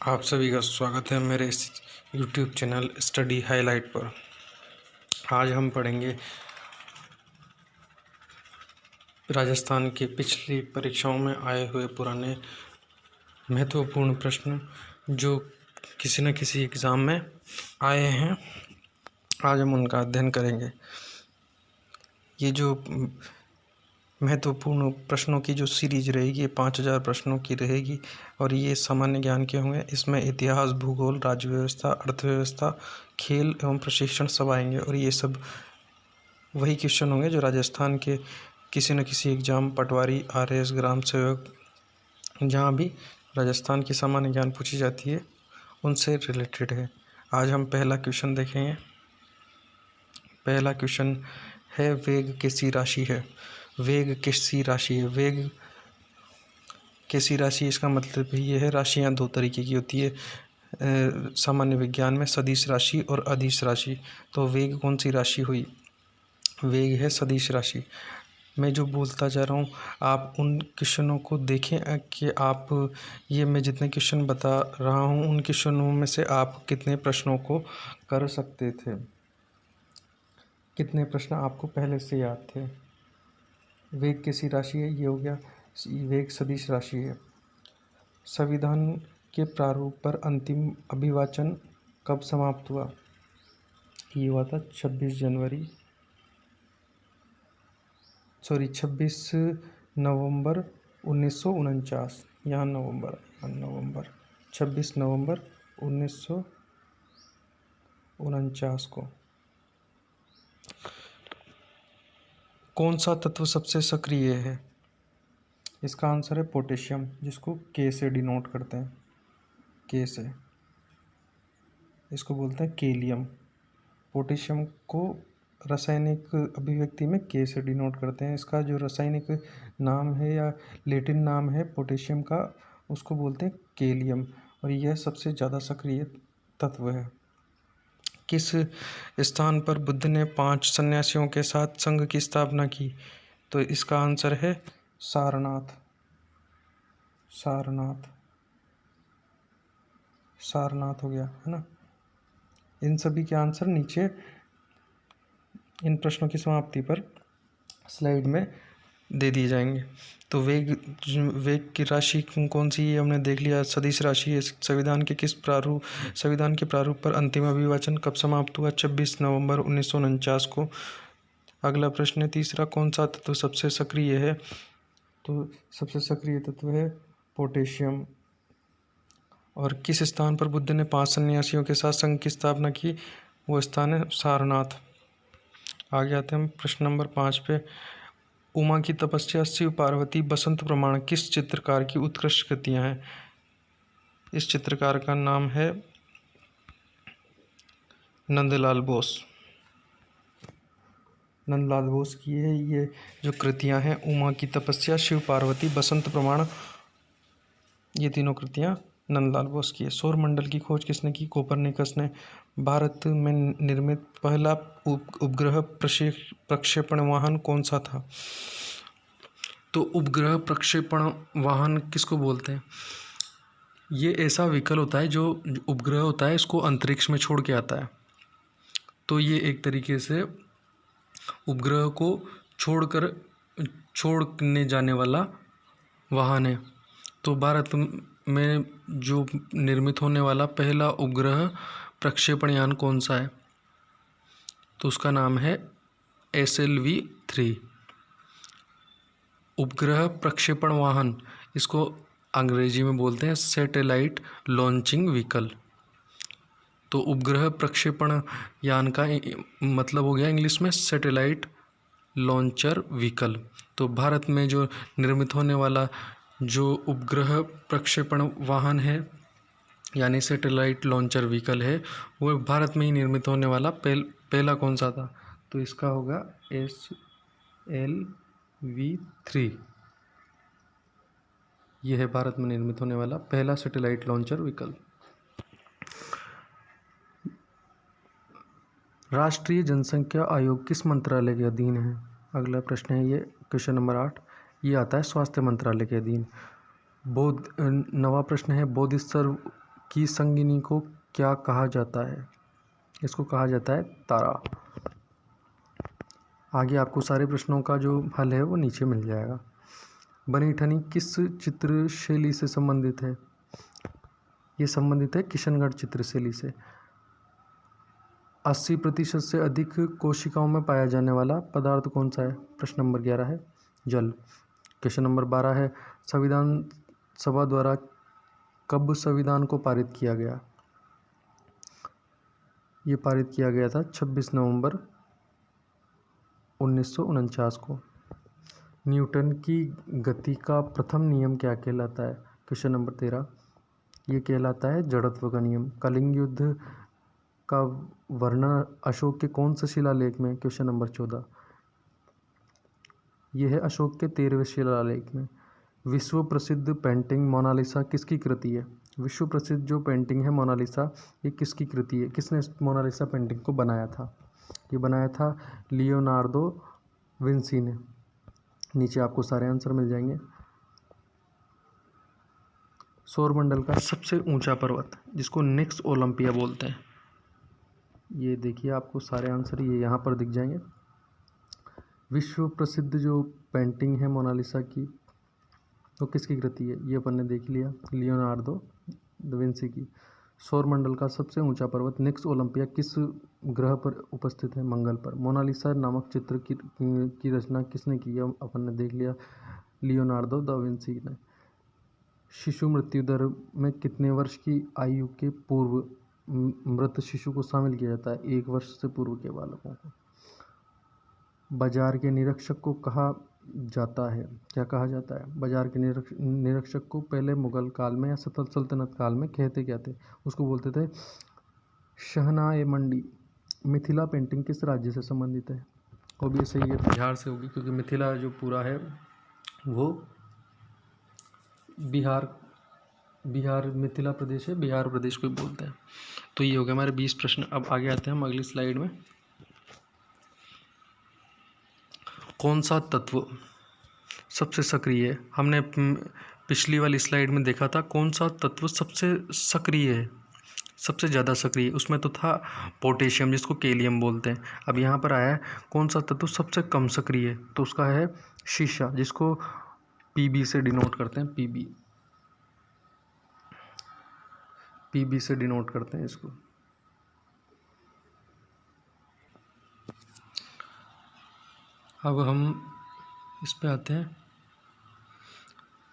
आप सभी का स्वागत है मेरे इस YouTube चैनल स्टडी हाईलाइट पर। आज हम पढ़ेंगे राजस्थान के पिछली परीक्षाओं में आए हुए पुराने महत्वपूर्ण प्रश्न जो किसी न किसी एग्ज़ाम में आए हैं। आज हम उनका अध्ययन करेंगे। ये जो महत्वपूर्ण प्रश्नों की जो सीरीज रहेगी ये 5000 प्रश्नों की रहेगी और ये सामान्य ज्ञान के होंगे। इसमें इतिहास, भूगोल, राज्य व्यवस्था, अर्थव्यवस्था, खेल एवं प्रशिक्षण सब आएंगे और ये सब वही क्वेश्चन होंगे जो राजस्थान के किसी न किसी एग्जाम, पटवारी, आरएएस, ग्राम सेवक, जहाँ भी राजस्थान की सामान्य ज्ञान पूछी जाती है उनसे रिलेटेड है। आज हम पहला क्वेश्चन देखेंगे। पहला क्वेश्चन है वेग किसी राशि है। वेग किसी राशि है। वेग किसी राशि, इसका मतलब ये है राशियाँ दो तरीके की होती है सामान्य विज्ञान में, सदिश राशि और अदिश राशि। तो वेग कौन सी राशि हुई? वेग है सदिश राशि। मैं जो बोलता जा रहा हूँ आप उन क्वेश्चनों को देखें कि आप ये मैं जितने क्वेश्चन बता रहा हूँ उन क्वेश्चनों में से आप कितने प्रश्नों को कर सकते थे, कितने प्रश्न आपको पहले से याद थे। वेग किसी राशि है, ये हो गया। वेग सदिश राशि है। संविधान के प्रारूप पर अंतिम अभिवाचन कब समाप्त हुआ? ये हुआ था 26 नवंबर 1949। यहाँ नवंबर 26 नवंबर 1949 को। कौन सा तत्व सबसे सक्रिय है? इसका आंसर है पोटेशियम, जिसको के से डिनोट करते हैं। के से, इसको बोलते हैं केलियम। पोटेशियम को रासायनिक अभिव्यक्ति में के से डिनोट करते हैं। इसका जो रासायनिक नाम है या लैटिन नाम है पोटेशियम का, उसको बोलते हैं केलियम, और यह सबसे ज़्यादा सक्रिय तत्व है। किस स्थान पर बुद्ध ने 5 सन्यासियों के साथ संघ की स्थापना की? तो इसका आंसर है सारनाथ। सारनाथ, सारनाथ हो गया, है ना। इन सभी के आंसर नीचे इन प्रश्नों की समाप्ति पर स्लाइड में दे दिए जाएंगे। तो वेग की राशि कौन सी है हमने देख लिया, सदिश राशि है। संविधान के प्रारूप पर अंतिम अभिवाचन कब समाप्त हुआ? 26 नवंबर 1949 को। अगला प्रश्न है तीसरा, कौन सा तत्व सबसे सक्रिय है? तो सबसे सक्रिय तत्व है पोटेशियम। और किस स्थान पर बुद्ध ने 5 सन्यासियों के साथ संघ की स्थापना की? वो स्थान है सारनाथ। आगे आते हैं हम प्रश्न नंबर 5 पे। उमा की तपस्या, शिव पार्वती, बसंत प्रमाण किस चित्रकार की उत्कृष्ट कृतियां हैं? इस चित्रकार का नाम है नंदलाल बोस। नंदलाल बोस की है ये जो कृतियां हैं, उमा की तपस्या, शिव पार्वती, बसंत प्रमाण, ये तीनों कृतियां नंदलाल बोस की है। सौर मंडल की खोज किसने की? कोपरनिकस ने। भारत में निर्मित पहला उपग्रह प्रक्षेपण वाहन कौन सा था? तो उपग्रह प्रक्षेपण वाहन किसको बोलते हैं? ये ऐसा व्हीकल होता है जो उपग्रह होता है, इसको अंतरिक्ष में छोड़ के आता है। तो ये एक तरीके से उपग्रह को छोड़ने जाने वाला वाहन है। तो भारत में जो निर्मित होने वाला पहला उपग्रह प्रक्षेपण यान कौन सा है? तो उसका नाम है SLV-3। उपग्रह प्रक्षेपण वाहन, इसको अंग्रेजी में बोलते हैं सैटेलाइट लॉन्चिंग व्हीकल। तो उपग्रह प्रक्षेपण यान का मतलब हो गया इंग्लिश में सैटेलाइट लॉन्चर व्हीकल। तो भारत में जो निर्मित होने वाला जो उपग्रह प्रक्षेपण वाहन है यानी सैटेलाइट लॉन्चर व्हीकल है, वो भारत में ही निर्मित होने वाला पहला कौन सा था? तो इसका होगा SLV-3। यह है भारत में निर्मित होने वाला पहला सैटेलाइट लॉन्चर व्हीकल। राष्ट्रीय जनसंख्या आयोग किस मंत्रालय के अधीन है? अगला प्रश्न है ये क्वेश्चन नंबर 8। ये आता है स्वास्थ्य मंत्रालय के अधीन। नवा प्रश्न है बोधिसत्व की संगिनी को क्या कहा जाता है? इसको कहा जाता है तारा। आगे आपको सारे प्रश्नों का जो हल है वो नीचे मिल जाएगा। बनी ठनी किस चित्र शैली से संबंधित है? ये संबंधित है किशनगढ़ चित्रशैली से। 80% से अधिक कोशिकाओं में पाया जाने वाला पदार्थ कौन सा है? प्रश्न नंबर 11 है जल। क्वेश्चन नंबर 12 है संविधान सभा द्वारा कब संविधान को पारित किया गया? ये पारित किया गया था 26 नवंबर 1949 को। न्यूटन की गति का प्रथम नियम क्या कहलाता है? क्वेश्चन नंबर 13, ये कहलाता है जड़त्व का नियम। कलिंग युद्ध का वर्णन अशोक के कौन से शिलालेख में? क्वेश्चन नंबर 14, यह है अशोक के 13वें शिलालेख में। विश्व प्रसिद्ध पेंटिंग मोनालिसा किसकी कृति है? विश्व प्रसिद्ध जो पेंटिंग है मोनालिसा, ये किसकी कृति है? किसने इस मोनालिसा पेंटिंग को बनाया था? ये बनाया था लियोनार्दो विंसी ने। नीचे आपको सारे आंसर मिल जाएंगे। सौरमंडल का सबसे ऊंचा पर्वत जिसको निक्स ओलंपिया बोलते हैं, ये देखिए आपको सारे आंसर ये यहाँ पर दिख जाएंगे। विश्व प्रसिद्ध जो पेंटिंग है मोनालिसा की, तो किसकी कृति है? ये अपन ने देख लिया, लियोनार्दो दा विंसी की। सौरमंडल का सबसे ऊंचा पर्वत निक्स ओलंपिया किस ग्रह पर उपस्थित है? मंगल पर। मोनालिसा नामक चित्र की रचना किसने की है? अपन ने देख लिया, लियोनार्दो दा विंसी ने। शिशु मृत्यु दर में कितने वर्ष की आयु के पूर्व मृत शिशु को शामिल किया जाता है? 1 वर्ष से पूर्व के बालकों को। बाजार के निरीक्षक को कहा जाता है, क्या कहा जाता है? बाजार के निरीक्षक को पहले मुगल काल में या सल्तनत काल में कहते क्या थे? उसको बोलते थे शहनाए मंडी। मिथिला पेंटिंग किस राज्य से संबंधित है? ऑब्वियसली ये बिहार से होगी, क्योंकि मिथिला जो पूरा है वो बिहार मिथिला प्रदेश है, बिहार प्रदेश को बोलते हैं। तो ये हो गया हमारे 20 प्रश्न। अब आगे आते हैं हम अगली स्लाइड में। कौन सा तत्व सबसे सक्रिय है? हमने पिछली वाली स्लाइड में देखा था कौन सा तत्व सबसे सक्रिय है, सबसे ज़्यादा सक्रिय। उसमें तो था पोटेशियम जिसको केलियम बोलते हैं। अब यहाँ पर आया है कौन सा तत्व सबसे कम सक्रिय है, तो उसका है शीशा, जिसको पीबी से डिनोट करते हैं। पीबी से डिनोट करते हैं इसको। अब हम इस पे आते हैं।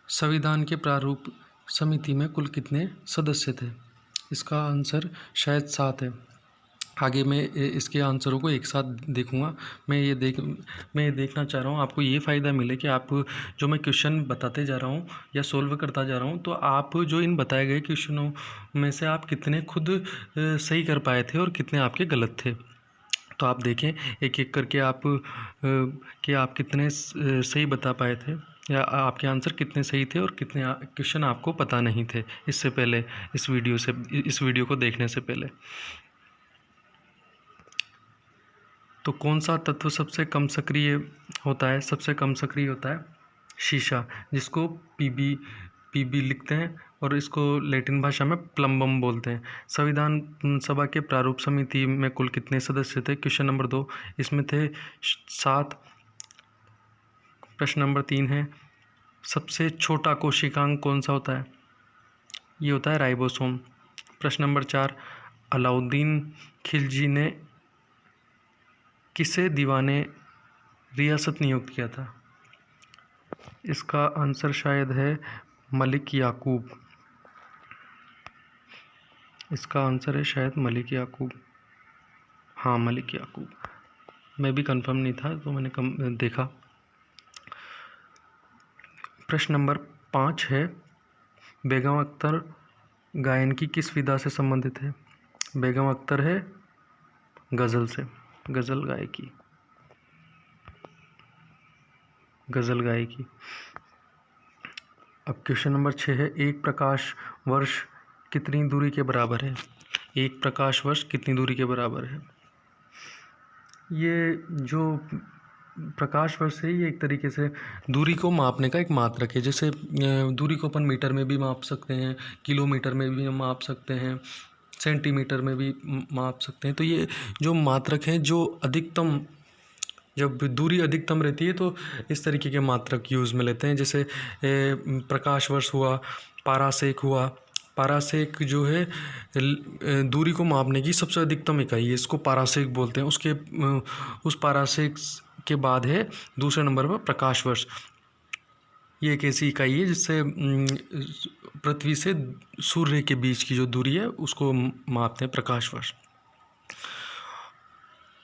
संविधान के प्रारूप समिति में कुल कितने सदस्य थे? इसका आंसर शायद 7 है। आगे मैं इसके आंसरों को एक साथ देखूंगा। मैं ये देखना चाह रहा हूँ आपको ये फ़ायदा मिले कि आप जो मैं क्वेश्चन बताते जा रहा हूँ या सोल्व करता जा रहा हूँ, तो आप जो इन बताए गए क्वेश्चनों में से आप कितने खुद सही कर पाए थे और कितने आपके गलत थे। तो आप देखें एक एक करके आप कि आप कितने सही बता पाए थे या आपके आंसर कितने सही थे और कितने क्वेश्चन आपको पता नहीं थे इससे पहले, इस वीडियो को देखने से पहले। तो कौन सा तत्व सबसे कम सक्रिय होता है? सबसे कम सक्रिय होता है शीशा, जिसको पीबी लिखते हैं और इसको लैटिन भाषा में प्लम्बम बोलते हैं। संविधान सभा के प्रारूप समिति में कुल कितने सदस्य थे? क्वेश्चन नंबर 2, इसमें थे 7। प्रश्न नंबर 3 है सबसे छोटा कोशिकांग कौन सा होता है? ये होता है राइबोसोम। प्रश्न नंबर 4, अलाउद्दीन खिलजी ने किसे दीवाने रियासत नियुक्त किया था? इसका आंसर शायद है मलिक याकूब। इसका आंसर है शायद मलिक याकूब। हाँ, मलिक याकूब। मैं भी कंफर्म नहीं था तो मैंने देखा। प्रश्न नंबर 5 है बेगम अख्तर गायन की किस विधा से संबंधित है? बेगम अख्तर है गज़ल से, गज़ल गायकी। अब क्वेश्चन नंबर 6 है एक प्रकाश वर्ष कितनी दूरी के बराबर है? एक प्रकाश वर्ष कितनी दूरी के बराबर है? ये जो प्रकाश वर्ष है ये एक तरीके से दूरी को मापने का एक मात्रक है। जैसे दूरी को अपन मीटर में भी माप सकते हैं, किलोमीटर में भी माप सकते हैं, सेंटीमीटर में भी माप सकते हैं। तो ये जो मात्रक हैं, जो अधिकतम, जब दूरी अधिकतम रहती है तो इस तरीके के मात्रक यूज़ में लेते हैं। जैसे प्रकाश वर्ष हुआ, पारासेक हुआ। पारासेक जो है दूरी को मापने की सबसे अधिकतम इकाई है, इसको पारासेक बोलते हैं। उसके उस पारासेक के बाद है दूसरे नंबर पर प्रकाश वर्ष। ये एक ऐसी इकाई है जिससे पृथ्वी से सूर्य के बीच की जो दूरी है उसको मापते हैं, प्रकाश वर्ष।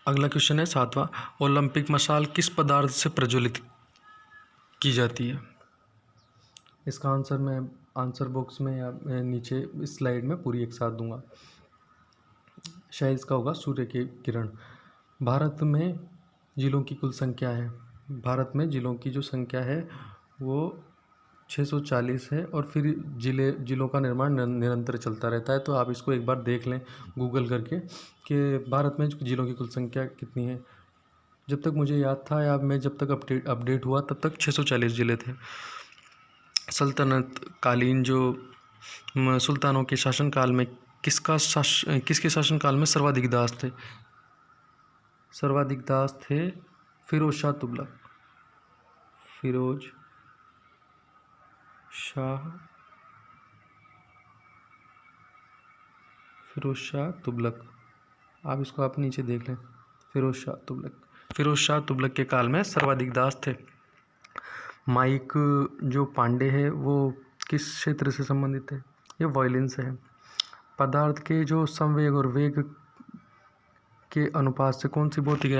अगला क्वेश्चन है 7वां, ओलंपिक मशाल किस पदार्थ से प्रज्वलित की जाती है? इसका आंसर मैं आंसर बॉक्स में या नीचे इस स्लाइड में पूरी एक साथ दूंगा। शायद इसका होगा सूर्य के किरण। भारत में जिलों की कुल संख्या है, भारत में जिलों की जो संख्या है वो 640 है। और फिर जिलों का निर्माण निरंतर चलता रहता है। तो आप इसको एक बार देख लें गूगल करके कि भारत में जिलों की कुल संख्या कितनी है। जब तक मुझे याद था या मैं जब तक अपडेट हुआ तब तक 640 ज़िले थे। सल्तनत कालीन जो सुल्तानों के शासनकाल में किसके शासनकाल में सर्वाधिक दास थे? सर्वाधिक दास थे फिरोज शाह तुगलक। फिरोज शाह तुगलक। आप इसको आप नीचे देख लें, फिरोज शाह तुगलक के काल में सर्वाधिक दास थे। माइक जो पांडे है वो किस क्षेत्र से संबंधित है? ये वायलिन से है। पदार्थ के जो संवेग और वेग के अनुपात से कौन सी भौतिक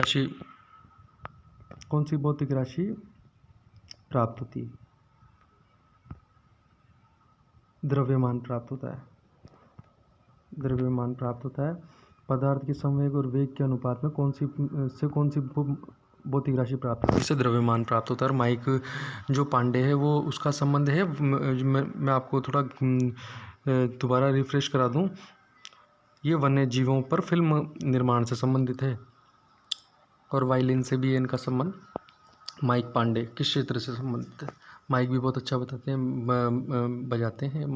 राशि प्राप्त होती है? द्रव्यमान प्राप्त होता है। पदार्थ के संवेग और वेग के अनुपात में कौन सी भौतिक राशि प्राप्त होती है? इससे द्रव्यमान प्राप्त होता है। और माइक जो पांडे है वो उसका संबंध है, मैं आपको थोड़ा दोबारा रिफ्रेश करा दूं, ये वन्य जीवों पर फिल्म निर्माण से संबंधित है। और वायलिन से भी इनका संबंध। माइक पांडे किस क्षेत्र से संबंधित है? माइक भी बहुत अच्छा बताते हैं, बजाते हैं।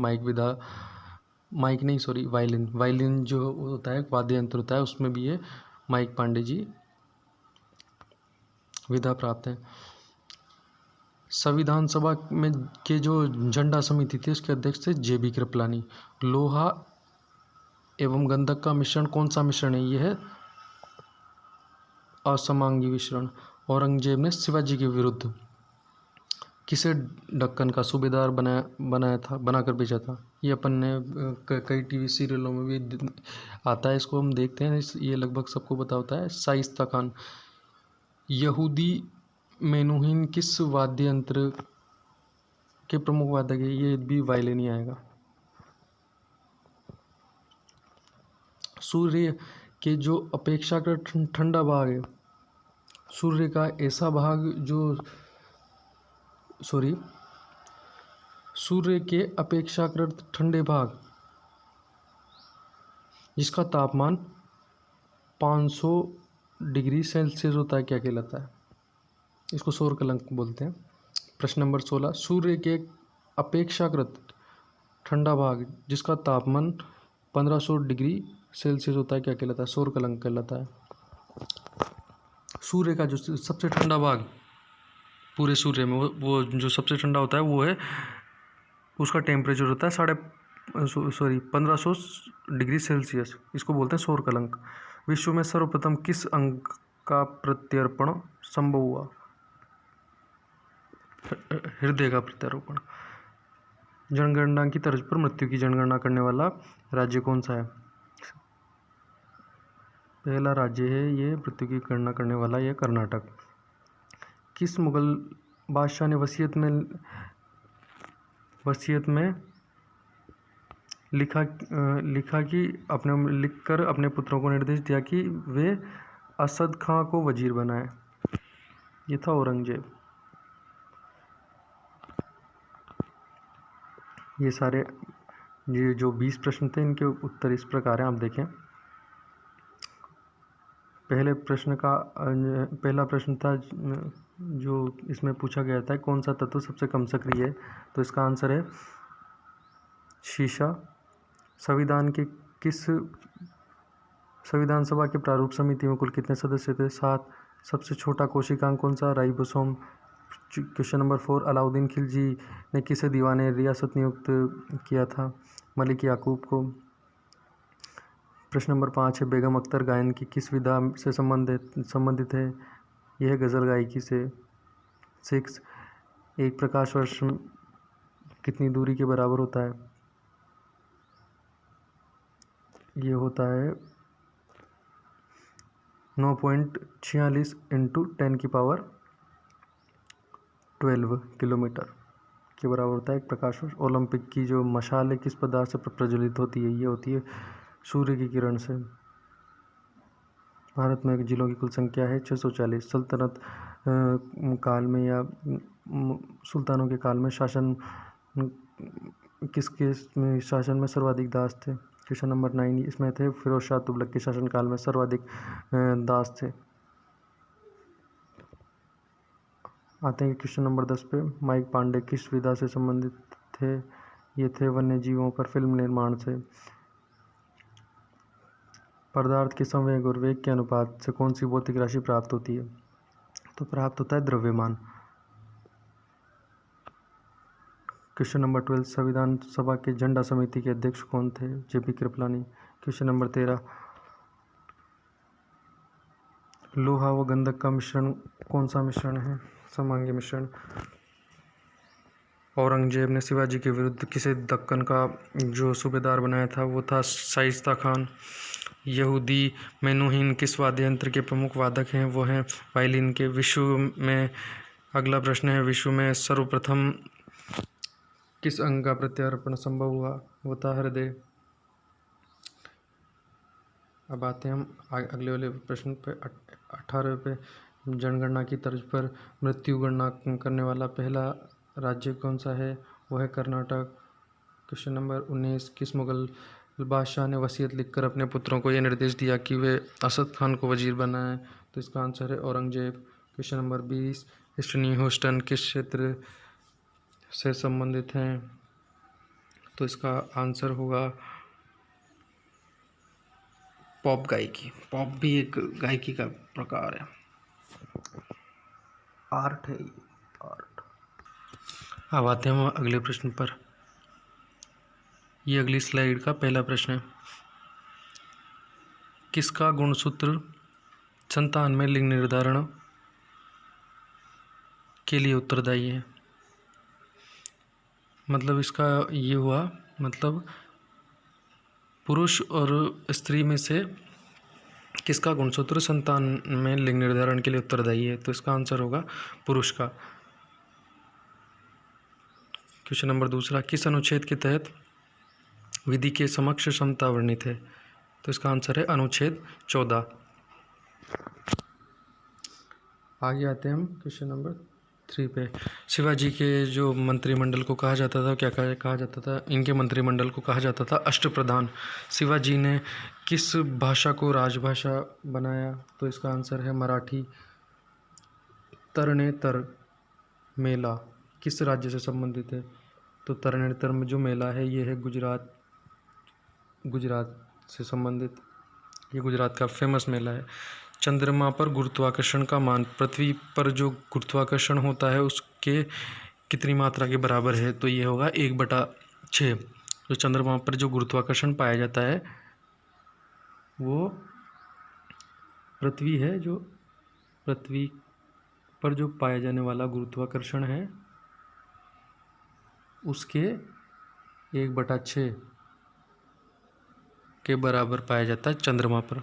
वायलिन जो होता है वाद्य यंत्र होता है, उसमें भी ये माइक पांडे जी विधा प्राप्त है। संविधान सभा में के जो झंडा समिति थी उसके अध्यक्ष थे JB कृपलानी। लोहा एवं गंधक का मिश्रण कौन सा मिश्रण है? यह है असमांगी मिश्रण। औरंगजेब ने शिवाजी के विरुद्ध किसे दक्कन का सूबेदार बनाकर भेजा था? ये अपन ने कई टीवी सीरियलों में भी आता है, इसको हम देखते हैं। ये लगभग सबको पता होता है, शाइस्ता खान। यहूदी मेनुहिन किस वाद्य यंत्र के प्रमुख वादक है? ये भी वायलिन ही आएगा। सूर्य के जो अपेक्षाकृत ठंडा भाग है, सूर्य का ऐसा भाग सूर्य के अपेक्षाकृत ठंडे भाग जिसका तापमान 500 डिग्री सेल्सियस होता है क्या कहलाता है? इसको सौर कलंक बोलते हैं। प्रश्न नंबर 16, सूर्य के अपेक्षाकृत ठंडा भाग जिसका तापमान 1500 डिग्री सेल्सियस होता है क्या कहलाता है? सौर कलंक कहलाता है। सूर्य का जो सबसे ठंडा भाग पूरे सूर्य में, वो जो सबसे ठंडा होता है वो है, उसका टेम्परेचर होता है 1500 डिग्री सेल्सियस। इसको बोलते हैं सौर कलंक। विश्व में सर्वप्रथम किस अंग का प्रत्यर्पण संभव हुआ? हृदय का प्रत्यारोपण। जनगणना की तर्ज पर मृत्यु की जनगणना करने वाला राज्य कौन सा है? पहला राज्य है ये मृत्यु की गणना करने वाला, यह कर्नाटक। किस मुगल बादशाह ने वसीयत में लिखा कि लिखकर अपने पुत्रों को निर्देश दिया कि वे असद खां को वजीर बनाएं? ये था औरंगजेब। ये जो 20 प्रश्न थे, इनके उत्तर इस प्रकार हैं, आप देखें। पहला प्रश्न था जो इसमें पूछा गया था, कौन सा तत्व सबसे कम सक्रिय है? तो इसका आंसर है शीशा। संविधान सभा के प्रारूप समिति में कुल कितने सदस्य थे? 7। सबसे छोटा कोशिकांग कौन सा? Ribosome. Question number 4, Alauddin Khilji ने किसे दीवाने रियासत नियुक्त किया था? मलिक याकूब को। प्रश्न नंबर 5 है, बेगम अख्तर गायन की किस विधा से संबंधित है? यह है गज़ल गायकी से। 6, एक प्रकाश वर्ष कितनी दूरी के बराबर होता है? ये होता है 9.46 × 10⁻12 किलोमीटर के बराबर होता है एक प्रकाश वर्ष। ओलंपिक की जो मशाल है किस पदार्थ से प्रज्वलित होती है? ये होती है सूर्य की किरण से। भारत में जिलों की कुल संख्या है 640। सल्तनत काल में या सुल्तानों के काल में किसके शासन में सर्वाधिक दास थे? क्वेश्चन नंबर 9 इसमें थे फिरोज शाह तुगलक के शासनकाल में सर्वाधिक दास थे। आते हैं क्वेश्चन नंबर 10 पे। माइक पांडे किस विधा से संबंधित थे? ये थे वन्य जीवों पर फिल्म निर्माण से। पदार्थ के संवेग और वेग के अनुपात से कौन सी भौतिक राशि प्राप्त होती है? तो प्राप्त होता है द्रव्यमान। क्वेश्चन नंबर 12, संविधान सभा के झंडा समिति के अध्यक्ष कौन थे? जेपी कृपलानी। क्वेश्चन नंबर 13, लोहा व गंधक का मिश्रण कौन सा मिश्रण है? समांगी मिश्रण। औरंगजेब ने शिवाजी के विरुद्ध किसे दक्कन का जो सूबेदार बनाया था? वो था शाइस्ता खान। यहूदी मेनुहिन किस वाद्य यंत्र के प्रमुख वादक हैं? वो हैं वायलिन के। विश्व में अगला प्रश्न है, विश्व में सर्वप्रथम किस अंग का प्रत्यारोपण संभव हुआ? वो था हृदय। अब आते हैं हम अगले वाले प्रश्न पे 18 पे। जनगणना की तर्ज पर मृत्यु गणना करने वाला पहला राज्य कौन सा है? वो है कर्नाटक। क्वेश्चन नंबर 19, किस मुगल बादशाह ने वसीयत लिखकर अपने पुत्रों को यह निर्देश दिया कि वे असद खान को वजीर बनाएं? तो इसका आंसर है औरंगजेब। क्वेश्चन नंबर 20, हिस्टनी ह्यूस्टन किस क्षेत्र से संबंधित हैं? तो इसका आंसर होगा पॉप गायकी। पॉप भी एक गायकी का प्रकार है, आर्ट है, आर्ट। अब आते हैं हम अगले प्रश्न पर। ये अगली स्लाइड का पहला प्रश्न है, किसका गुणसूत्र संतान में लिंग निर्धारण के लिए उत्तरदायी है? मतलब इसका ये हुआ, मतलब पुरुष और स्त्री में से किसका गुणसूत्र संतान में लिंग निर्धारण के लिए उत्तरदायी है? तो इसका आंसर होगा पुरुष का। क्वेश्चन नंबर 2, किस अनुच्छेद के तहत विधि के समक्ष समता वर्णित है? तो इसका आंसर है अनुच्छेद 14। आगे आते हैं हम क्वेश्चन नंबर 3 पे। शिवाजी के जो मंत्रिमंडल को कहा जाता था, क्या कहा जाता था? इनके मंत्रिमंडल को कहा जाता था अष्टप्रधान। शिवाजी ने किस भाषा को राजभाषा बनाया? तो इसका आंसर है मराठी। तरणेतर मेला किस राज्य से संबंधित है? तो तरणेतर में जो मेला है ये है गुजरात से संबंधित। ये गुजरात का फेमस मेला है। चंद्रमा पर गुरुत्वाकर्षण का मान पृथ्वी पर जो गुरुत्वाकर्षण होता है उसके कितनी मात्रा के बराबर है? तो ये होगा 1/6। जो चंद्रमा पर जो गुरुत्वाकर्षण पाया जाता है वो पृथ्वी है, जो पृथ्वी पर जो पाया जाने वाला गुरुत्वाकर्षण है उसके 1/6 के बराबर पाया जाता है चंद्रमा पर।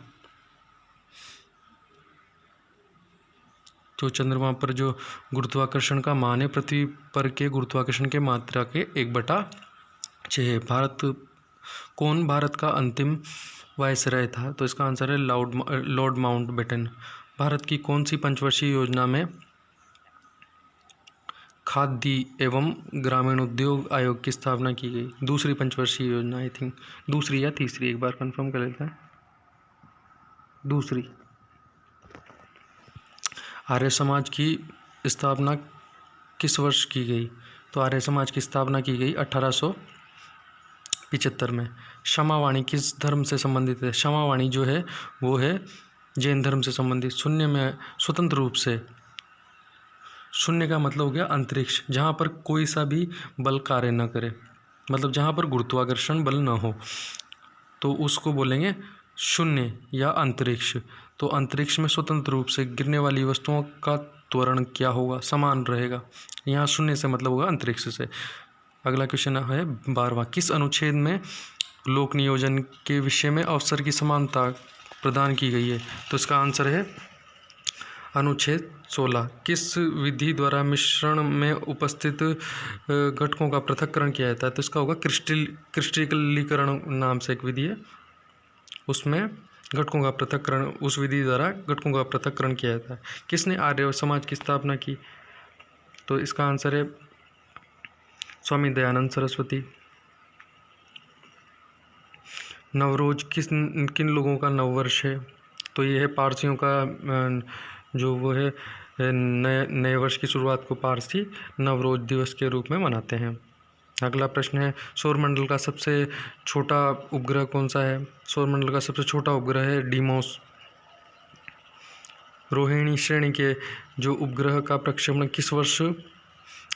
तो चंद्रमा पर जो गुरुत्वाकर्षण का मान है पृथ्वी पर के गुरुत्वाकर्षण के मात्रा के 1/6 है। कौन भारत का अंतिम वायसराय था? तो इसका आंसर है लॉर्ड माउंटबेटन। भारत की कौन सी पंचवर्षीय योजना में खाद्य एवं ग्रामीण उद्योग आयोग की स्थापना की गई? दूसरी पंचवर्षीय योजना, आई थिंक दूसरी या तीसरी, एक बार कंफर्म कर लेते हैं। दूसरी। आर्य समाज की स्थापना किस वर्ष की गई? तो आर्य समाज की स्थापना की गई 1875 में। क्षमावाणी किस धर्म से संबंधित है? क्षमावाणी जो है वो है जैन धर्म से संबंधित। शून्य में स्वतंत्र रूप से, शून्य का मतलब हो गया अंतरिक्ष, जहाँ पर कोई सा भी बल कार्य न करे, मतलब जहाँ पर गुरुत्वाकर्षण बल न हो, तो उसको बोलेंगे शून्य या अंतरिक्ष। तो अंतरिक्ष में स्वतंत्र रूप से गिरने वाली वस्तुओं का त्वरण क्या होगा? समान रहेगा। यहाँ शून्य से मतलब होगा अंतरिक्ष से। अगला क्वेश्चन है 12वां। किस अनुच्छेद में लोक नियोजन के विषय में अवसर की समानता प्रदान की गई है? तो इसका आंसर है अनुच्छेद 16। किस विधि द्वारा मिश्रण में उपस्थित घटकों का पृथक्करण किया जाता है? तो इसका होगा क्रिस्टलीकरण नाम से एक विधि है, उसमें घटकों का पृथक्करण, उस विधि द्वारा घटकों का पृथक्करण किया जाता है। किसने आर्य समाज की स्थापना की? तो इसका आंसर है स्वामी दयानंद सरस्वती। नवरोज किन लोगों का नववर्ष है? तो ये है पारसियों का, जो वो है नए वर्ष की शुरुआत को पारसी नवरोज दिवस के रूप में मनाते हैं। अगला प्रश्न है सौरमंडल का सबसे छोटा उपग्रह कौन सा है? सौरमंडल का सबसे छोटा उपग्रह है डीमोस। रोहिणी श्रेणी के जो उपग्रह का प्रक्षेपण किस वर्ष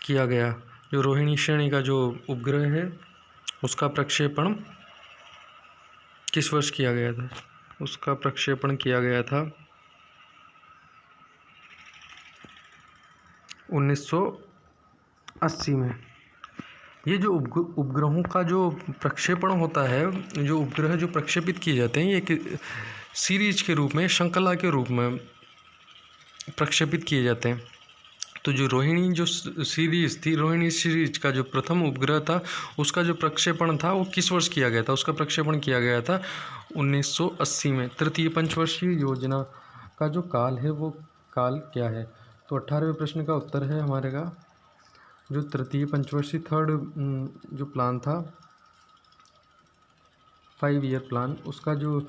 किया गया? जो रोहिणी श्रेणी का जो उपग्रह है उसका प्रक्षेपण किस वर्ष किया गया था? उसका प्रक्षेपण किया गया था 1980 में। ये जो उपग्रहों का जो प्रक्षेपण होता है, जो उपग्रह जो प्रक्षेपित किए जाते हैं, ये एक सीरीज के रूप में, श्रृंखला के रूप में प्रक्षेपित किए जाते हैं। तो जो रोहिणी जो सीरीज थी, रोहिणी सीरीज का जो प्रथम उपग्रह था उसका जो प्रक्षेपण था वो किस वर्ष किया गया था? उसका प्रक्षेपण किया गया था 1980 में। तृतीय पंचवर्षीय योजना का जो काल है वो काल क्या है? तो 18वें प्रश्न का उत्तर है हमारे का जो तृतीय पंचवर्षीय थर्ड जो प्लान था 5 ईयर प्लान, उसका जो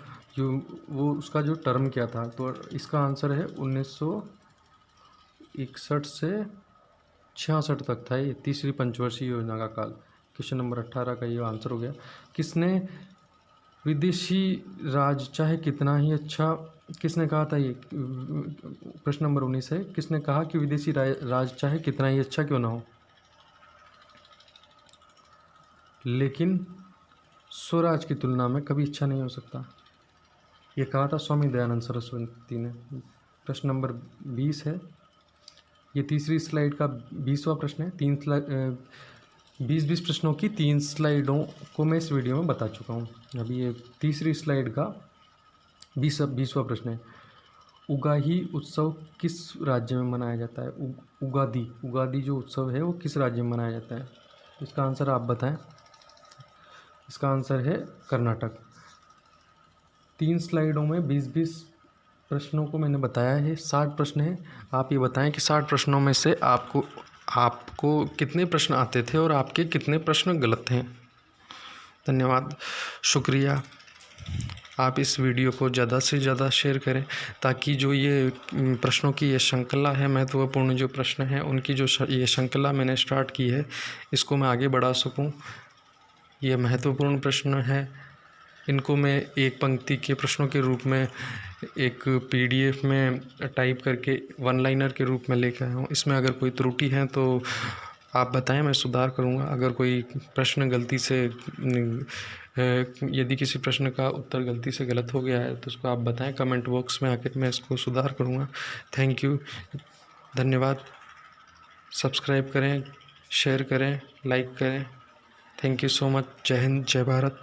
उसका जो टर्म क्या था? तो इसका आंसर है 1961 से 66 तक था ये तीसरी पंचवर्षीय योजना का काल। क्वेश्चन नंबर 18 का ये आंसर हो गया। किसने विदेशी राज चाहे कितना ही अच्छा, किसने कहा था? ये प्रश्न नंबर 19 है। किसने कहा कि विदेशी राज चाहे कितना ही अच्छा क्यों ना हो, लेकिन स्वराज की तुलना में कभी अच्छा नहीं हो सकता? ये कहा था स्वामी दयानंद सरस्वती ने। प्रश्न नंबर 20 है। ये तीसरी स्लाइड का 20वां प्रश्न है। 20 प्रश्नों की 3 स्लाइडों को मैं इस वीडियो में बता चुका हूँ। अभी ये तीसरी स्लाइड का 20वां प्रश्न है। उगाही उत्सव किस राज्य में मनाया जाता है? उगादी जो उत्सव है वो किस राज्य में मनाया जाता है? इसका आंसर आप बताएं। इसका आंसर है कर्नाटक। 3 स्लाइडों में 20 प्रश्नों को मैंने बताया है। 60 प्रश्न हैं। आप ये बताएं कि 60 प्रश्नों में से आपको कितने प्रश्न आते थे और आपके कितने प्रश्न गलत हैं। धन्यवाद, शुक्रिया। आप इस वीडियो को ज़्यादा से ज़्यादा शेयर करें ताकि जो ये प्रश्नों की ये श्रृंखला है, महत्वपूर्ण जो प्रश्न हैं उनकी जो ये श्रृंखला मैंने स्टार्ट की है, इसको मैं आगे बढ़ा सकूं। ये महत्वपूर्ण प्रश्न है, इनको मैं एक पंक्ति के प्रश्नों के रूप में एक PDF में टाइप करके 1 लाइनर के रूप में लेकर आया हूँ। इसमें अगर कोई त्रुटि है तो आप बताएं, मैं सुधार करूँगा। अगर कोई प्रश्न गलती से, यदि किसी प्रश्न का उत्तर गलती से गलत हो गया है तो उसको आप बताएं कमेंट बॉक्स में आकर, मैं इसको सुधार करूँगा। थैंक यू, धन्यवाद। सब्सक्राइब करें, शेयर करें, लाइक करें। Thank you so much. जय हिंद, जय भारत।